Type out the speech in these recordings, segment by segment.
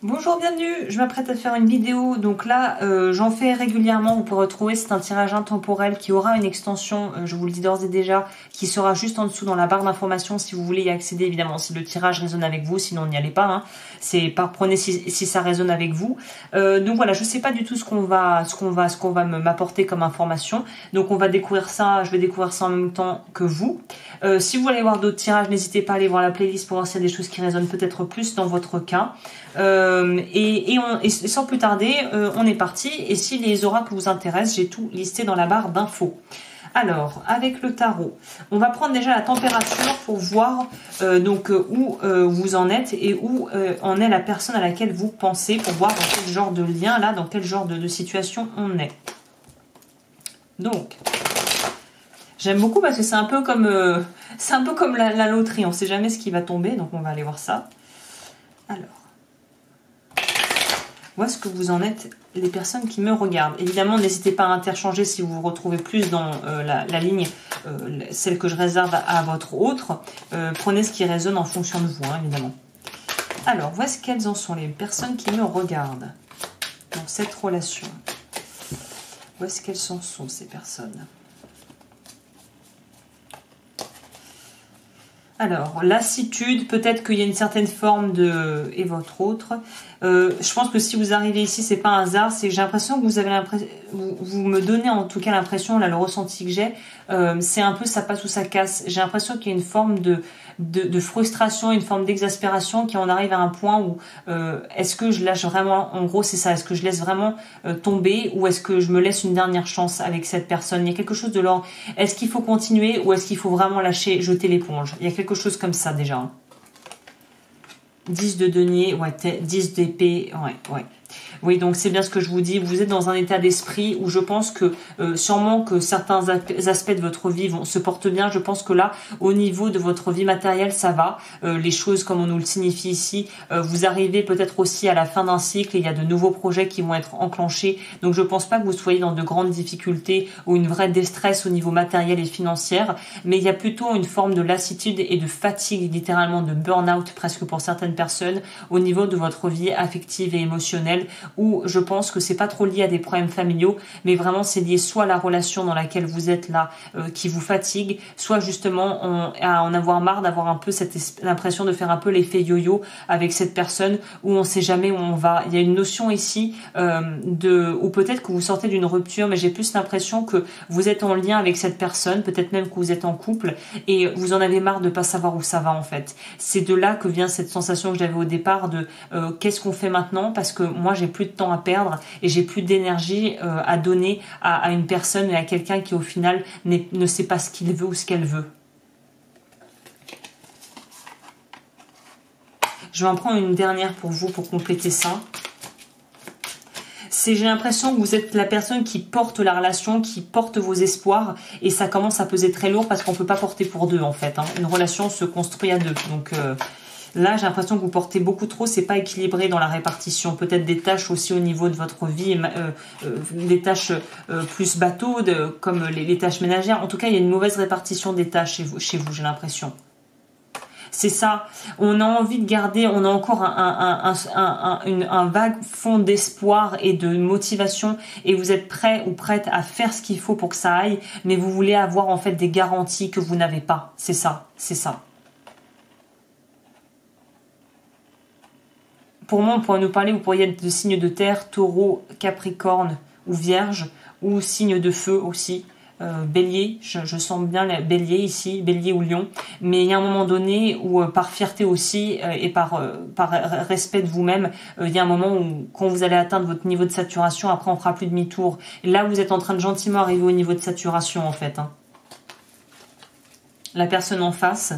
Bonjour, bienvenue, je m'apprête à faire une vidéo, donc là j'en fais régulièrement, vous pourrez retrouver, c'est un tirage intemporel qui aura une extension, je vous le dis d'ores et déjà, qui sera juste en dessous dans la barre d'informations si vous voulez y accéder, évidemment si le tirage résonne avec vous, sinon n'y allez pas, hein. C'est pas prenez si ça résonne avec vous. Donc voilà, je sais pas du tout ce qu'on va m'apporter comme information, donc on va découvrir ça, je vais découvrir ça en même temps que vous. Si vous voulez voir d'autres tirages, n'hésitez pas à aller voir la playlist pour voir s'il y a des choses qui résonnent peut-être plus dans votre cas. Et sans plus tarder, on est parti. Et si les oracles vous intéressent, j'ai tout listé dans la barre d'infos. Alors, avec le tarot, on va prendre déjà la température pour voir où vous en êtes et où en est la personne à laquelle vous pensez, pour voir dans quel genre de lien là, dans quel genre de situation on est. Donc, j'aime beaucoup parce que c'est un peu comme la loterie, on ne sait jamais ce qui va tomber, donc on va aller voir ça. Alors. Où est-ce que vous en êtes, les personnes qui me regardent? Évidemment, n'hésitez pas à interchanger si vous vous retrouvez plus dans la ligne, celle que je réserve à votre autre. Prenez ce qui résonne en fonction de vous, hein, évidemment. Alors, où est-ce qu'elles en sont, les personnes qui me regardent dans cette relation? Où est-ce qu'elles en sont, ces personnes? Alors, lassitude, peut-être qu'il y a une certaine forme de... et votre autre. Je pense que si vous arrivez ici, c'est pas un hasard, c'est que j'ai l'impression que vous avez l'impression... Vous me donnez en tout cas l'impression, là, le ressenti que j'ai, c'est un peu ça passe ou ça casse. J'ai l'impression qu'il y a une forme de frustration, une forme d'exaspération qui en arrive à un point où est-ce que je lâche vraiment, en gros c'est ça, est-ce que je laisse vraiment tomber ou est-ce que je me laisse une dernière chance avec cette personne? Il y a quelque chose de l'ordre, est-ce qu'il faut continuer ou est-ce qu'il faut vraiment lâcher, jeter l'éponge? Il y a quelque chose comme ça déjà. Hein. 10 de denier, ouais, 10 d'épée, ouais. Oui, donc c'est bien ce que je vous dis, vous êtes dans un état d'esprit où je pense que sûrement que certains aspects de votre vie se portent bien. Je pense que là, au niveau de votre vie matérielle, ça va. Les choses, comme on nous le signifie ici, vous arrivez peut-être aussi à la fin d'un cycle et il y a de nouveaux projets qui vont être enclenchés. Donc je pense pas que vous soyez dans de grandes difficultés ou une vraie déstress au niveau matériel et financier, mais il y a plutôt une forme de lassitude et de fatigue, littéralement de burn-out presque pour certaines personnes au niveau de votre vie affective et émotionnelle, où je pense que c'est pas trop lié à des problèmes familiaux, mais vraiment c'est lié soit à la relation dans laquelle vous êtes là qui vous fatigue, soit justement à en avoir marre d'avoir un peu l'impression de faire un peu l'effet yo-yo avec cette personne où on sait jamais où on va. Il y a une notion ici ou peut-être que vous sortez d'une rupture, mais j'ai plus l'impression que vous êtes en lien avec cette personne, peut-être même que vous êtes en couple et vous en avez marre de pas savoir où ça va en fait. C'est de là que vient cette sensation que j'avais au départ de qu'est-ce qu'on fait maintenant, parce que moi j'ai plus de temps à perdre et j'ai plus d'énergie à donner à une personne et à quelqu'un qui au final ne sait pas ce qu'il veut ou ce qu'elle veut. Je vais en prendre une dernière pour vous pour compléter ça. J'ai l'impression que vous êtes la personne qui porte la relation, qui porte vos espoirs et ça commence à peser très lourd parce qu'on peut pas porter pour deux en fait. Hein. Une relation se construit à deux. Donc là, j'ai l'impression que vous portez beaucoup trop, c'est pas équilibré dans la répartition. Peut-être des tâches aussi au niveau de votre vie, des tâches plus bateau, comme les tâches ménagères. En tout cas, il y a une mauvaise répartition des tâches chez vous, j'ai l'impression. C'est ça, on a envie de garder, on a encore un vague fond d'espoir et de motivation et vous êtes prêt ou prête à faire ce qu'il faut pour que ça aille, mais vous voulez avoir en fait des garanties que vous n'avez pas. C'est ça, c'est ça. Pour moi, on pourrait nous parler, vous pourriez être de signes de terre, taureau, capricorne ou vierge, ou signe de feu aussi. Bélier, je sens bien les bélier ici, bélier ou lion, mais il y a un moment donné où par fierté aussi et par respect de vous-même, il y a un moment où quand vous allez atteindre votre niveau de saturation, après on fera plus demi-tour. Et là vous êtes en train de gentiment arriver au niveau de saturation en fait. Hein. La personne en face,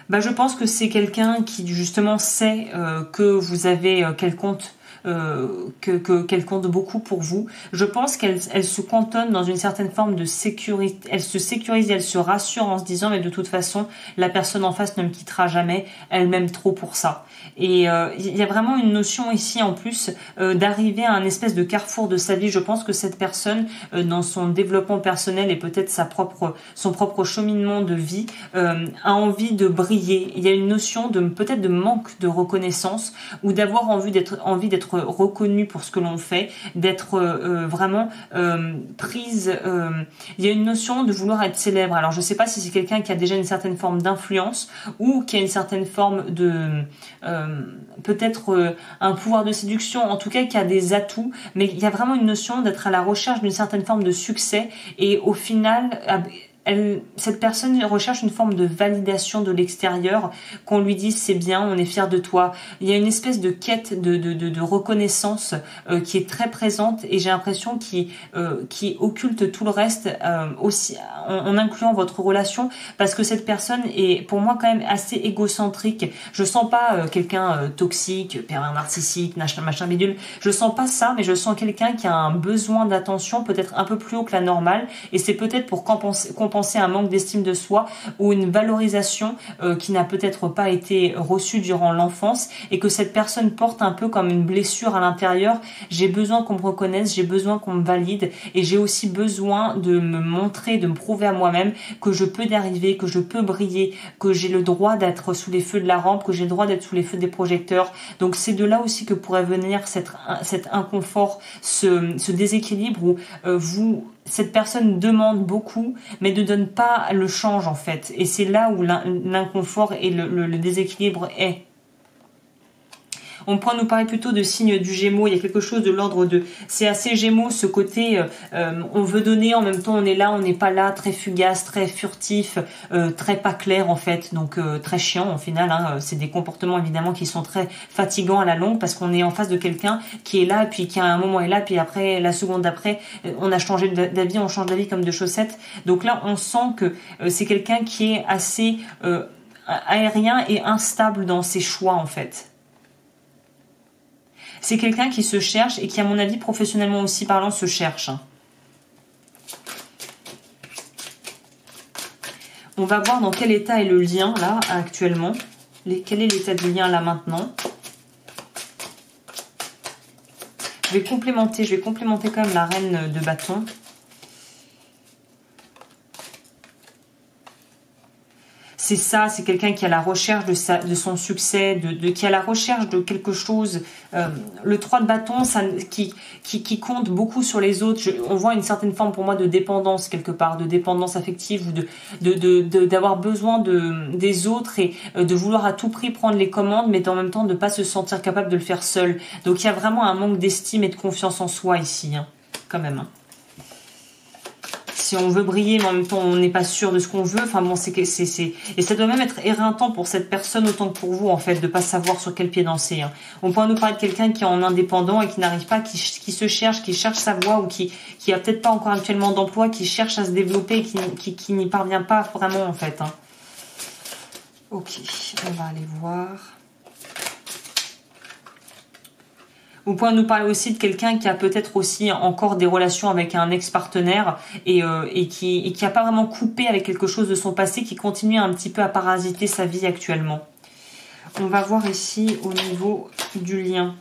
je pense que c'est quelqu'un qui justement sait que vous avez quel compte qu'elle compte beaucoup pour vous. Je pense qu'elle se cantonne dans une certaine forme de sécurité. Elle se sécurise et elle se rassure en se disant mais de toute façon la personne en face ne me quittera jamais. Elle m'aime trop pour ça. Et il y a vraiment une notion ici en plus d'arriver à un espèce de carrefour de sa vie. Je pense que cette personne dans son développement personnel et peut-être son propre cheminement de vie a envie de briller. Il y a une notion de peut-être de manque de reconnaissance ou d'avoir envie d'être reconnu pour ce que l'on fait, d'être vraiment prise. Il y a une notion de vouloir être célèbre. Alors je sais pas si c'est quelqu'un qui a déjà une certaine forme d'influence ou qui a une certaine forme de peut-être un pouvoir de séduction, en tout cas qui a des atouts, mais il y a vraiment une notion d'être à la recherche d'une certaine forme de succès et au final cette personne recherche une forme de validation de l'extérieur, qu'on lui dise c'est bien, on est fier de toi. Il y a une espèce de quête de reconnaissance qui est très présente et j'ai l'impression qui occulte tout le reste aussi en incluant votre relation parce que cette personne est pour moi quand même assez égocentrique. Je sens pas quelqu'un toxique, pervers narcissique, machin bidule. Je sens pas ça, mais je sens quelqu'un qui a un besoin d'attention peut-être un peu plus haut que la normale et c'est peut-être pour compenser un manque d'estime de soi ou une valorisation qui n'a peut-être pas été reçue durant l'enfance et que cette personne porte un peu comme une blessure à l'intérieur. J'ai besoin qu'on me reconnaisse, j'ai besoin qu'on me valide et j'ai aussi besoin de me montrer, de me prouver à moi-même que je peux y arriver, que je peux briller, que j'ai le droit d'être sous les feux de la rampe, que j'ai le droit d'être sous les feux des projecteurs. Donc c'est de là aussi que pourrait venir cet inconfort, ce déséquilibre où cette personne demande beaucoup mais ne donne pas le change en fait et c'est là où l'inconfort et le déséquilibre est. On pourrait nous parler plutôt de signe du Gémeaux. Il y a quelque chose de l'ordre de... C'est assez Gémeaux, ce côté on veut donner, en même temps on est là, on n'est pas là, très fugace, très furtif, très pas clair en fait, donc très chiant au final. Hein. C'est des comportements évidemment qui sont très fatigants à la longue parce qu'on est en face de quelqu'un qui est là, puis qui à un moment est là, puis après, la seconde d'après, on a changé d'avis, on change d'avis comme de chaussettes. Donc là, on sent que c'est quelqu'un qui est assez aérien et instable dans ses choix en fait. C'est quelqu'un qui se cherche et qui, à mon avis, professionnellement aussi parlant, se cherche. On va voir dans quel état est le lien, là, actuellement. Quel est l'état du lien, là, maintenant. Je vais complémenter quand même la reine de bâton. C'est ça, c'est quelqu'un qui est à la recherche de son succès, qui est à la recherche de quelque chose. Le 3 de bâton, ça, qui compte beaucoup sur les autres. On voit une certaine forme pour moi de dépendance quelque part, de dépendance affective ou d'avoir besoin des autres et de vouloir à tout prix prendre les commandes, mais en même temps de ne pas se sentir capable de le faire seul. Donc il y a vraiment un manque d'estime et de confiance en soi ici, hein, quand même. Hein. Si on veut briller, mais en même temps on n'est pas sûr de ce qu'on veut. Enfin bon, et ça doit même être éreintant pour cette personne autant que pour vous en fait, de pas savoir sur quel pied danser. Hein. On pourrait nous parler de quelqu'un qui est en indépendant et qui n'arrive pas, qui se cherche, qui cherche sa voie ou qui a peut-être pas encore actuellement d'emploi, qui cherche à se développer et qui n'y parvient pas vraiment en fait. Hein. Ok, on va aller voir. Vous pouvez nous parler aussi de quelqu'un qui a peut-être aussi encore des relations avec un ex-partenaire et qui a pas vraiment coupé avec quelque chose de son passé, qui continue un petit peu à parasiter sa vie actuellement. On va voir ici au niveau du lien.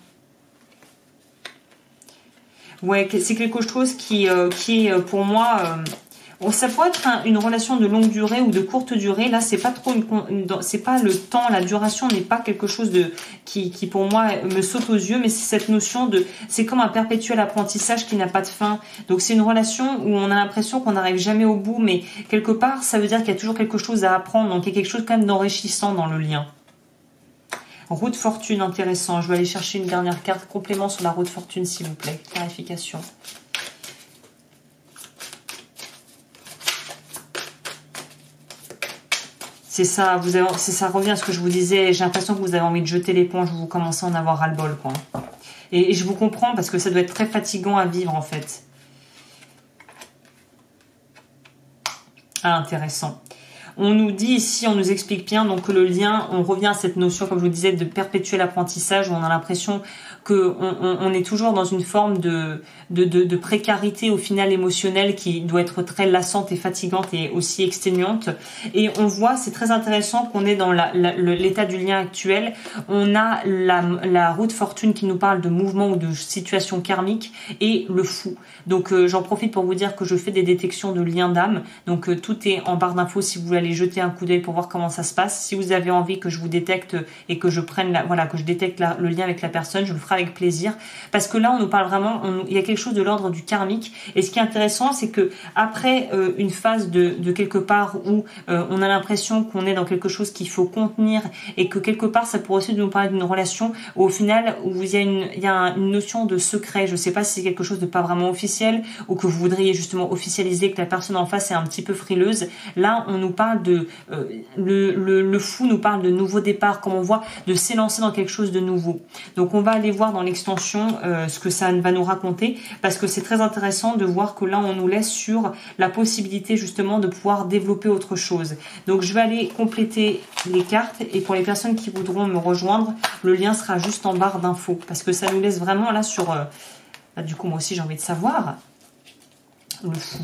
Ouais, c'est quelque chose qui est pour moi... ça pourrait être une relation de longue durée ou de courte durée. Là, c'est pas trop c'est pas le temps, la duration n'est pas quelque chose qui pour moi me saute aux yeux, mais c'est cette notion c'est comme un perpétuel apprentissage qui n'a pas de fin. Donc c'est une relation où on a l'impression qu'on n'arrive jamais au bout, mais quelque part, ça veut dire qu'il y a toujours quelque chose à apprendre. Donc il y a quelque chose quand même d'enrichissant dans le lien. Roue de fortune, intéressant. Je vais aller chercher une dernière carte complément sur la roue de fortune, s'il vous plaît. Clarification. C'est ça, ça revient à ce que je vous disais. J'ai l'impression que vous avez envie de jeter l'éponge, vous commencez à en avoir ras-le-bol, quoi. Et je vous comprends parce que ça doit être très fatigant à vivre, en fait. Ah, intéressant. On nous dit ici, on nous explique bien donc que le lien, on revient à cette notion, comme je vous disais, de perpétuel apprentissage, où on a l'impression que on est toujours dans une forme de précarité au final émotionnelle qui doit être très lassante et fatigante et aussi exténuante. Et on voit, c'est très intéressant qu'on est dans l'état du lien actuel. On a la roue de fortune qui nous parle de mouvement ou de situation karmique et le fou. Donc j'en profite pour vous dire que je fais des détections de liens d'âme. Donc tout est en barre d'infos si vous voulez aller jeter un coup d'œil pour voir comment ça se passe. Si vous avez envie que je vous détecte et que je prenne que je détecte le lien avec la personne, je le ferai avec plaisir. Parce que là, on nous parle vraiment, il y a quelque chose de l'ordre du karmique. Et ce qui est intéressant, c'est que après une phase de quelque part où on a l'impression qu'on est dans quelque chose qu'il faut contenir et que quelque part, ça pourrait aussi nous parler d'une relation où au final, où il y a une notion de secret. Je sais pas si c'est quelque chose de pas vraiment officiel ou que vous voudriez justement officialiser, que la personne en face est un petit peu frileuse. Là, on nous parle de le fou nous parle de nouveau départ, comme on voit, de s'élancer dans quelque chose de nouveau. Donc on va aller voir dans l'extension ce que ça va nous raconter, parce que c'est très intéressant de voir que là on nous laisse sur la possibilité justement de pouvoir développer autre chose. Donc je vais aller compléter les cartes, et pour les personnes qui voudront me rejoindre, le lien sera juste en barre d'infos, parce que ça nous laisse vraiment là sur du coup moi aussi j'ai envie de savoir le fou.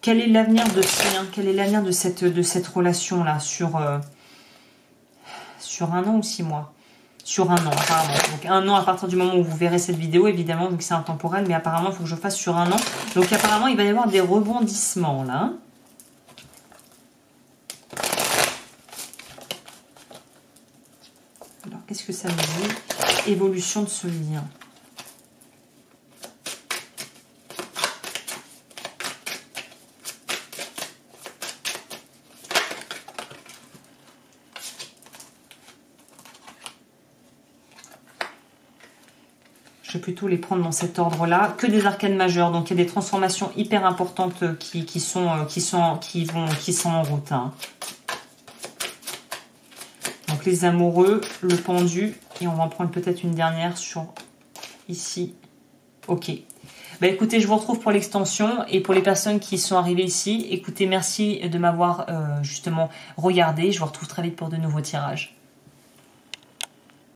Quel est l'avenir de ce lien? Quel est l'avenir de cette relation-là sur 1 an ou 6 mois? Sur 1 an, apparemment. Donc 1 an à partir du moment où vous verrez cette vidéo, évidemment, vu que c'est intemporel, mais apparemment, il faut que je fasse sur 1 an. Donc apparemment, il va y avoir des rebondissements, là. Alors, qu'est-ce que ça me dit? Évolution de ce lien. Je vais plutôt les prendre dans cet ordre-là. Que des arcanes majeures. Donc, il y a des transformations hyper importantes qui sont en route. Hein. Donc, les amoureux, le pendu. Et on va en prendre peut-être une dernière sur ici. Ok. Bah, écoutez, je vous retrouve pour l'extension. Et pour les personnes qui sont arrivées ici, écoutez, merci de m'avoir justement regardé. Je vous retrouve très vite pour de nouveaux tirages.